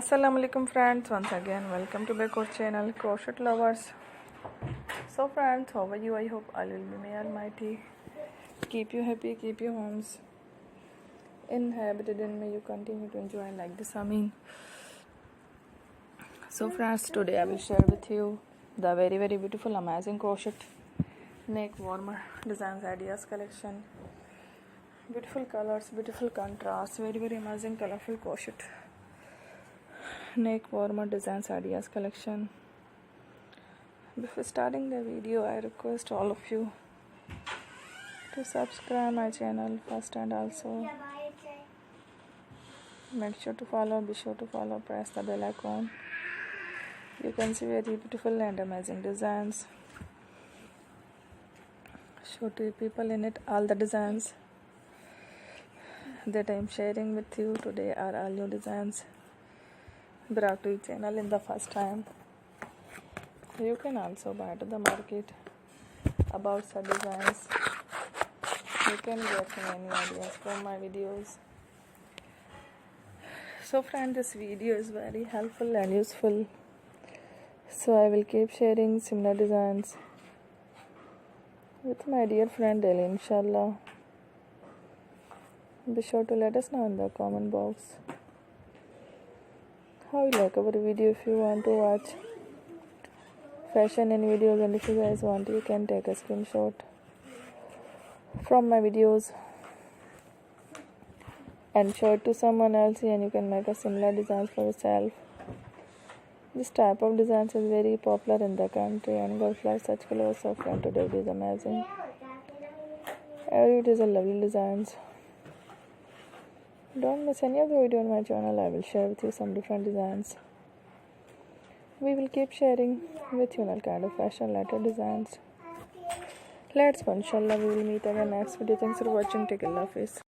Assalamualaikum friends, once again welcome to back our channel Crochet Lovers. So friends, how are you? I hope all will be may almighty keep you happy, keep your homes inhabited, and may you continue to enjoy like this. So friends, today I will share with you the very beautiful amazing crochet neck warmer designs ideas collection. Beautiful colors, beautiful contrasts, very amazing colorful crochet neck warmer designs ideas collection. Before starting the video, I request all of you to subscribe my channel first, and also make sure to follow, be sure to follow, press the bell icon. You can see very beautiful and amazing designs. Show to people in it. All the designs that I am sharing with you today are all new designs brought to your channel in the first time. You can also buy to the market about such designs. You can get many ideas from my videos. So friend, this video is very helpful and useful, so I will keep sharing similar designs with my dear friend daily, inshallah. Be sure to let us know in the comment box how you like our video. If you want to watch fashion and videos, and if you guys want, you can take a screenshot from my videos and show it to someone else, and you can make a similar designs for yourself. This type of designs is very popular in the country, and girls like such clothes. So friend, today it is amazing. It is a lovely designs. Don't miss any of the video on my channel. I will share with you some different designs. We will keep sharing with you all kind of fashion letter designs. Let's go, inshallah. We will meet again next video. Thanks for watching. Take care. Allah Hafiz.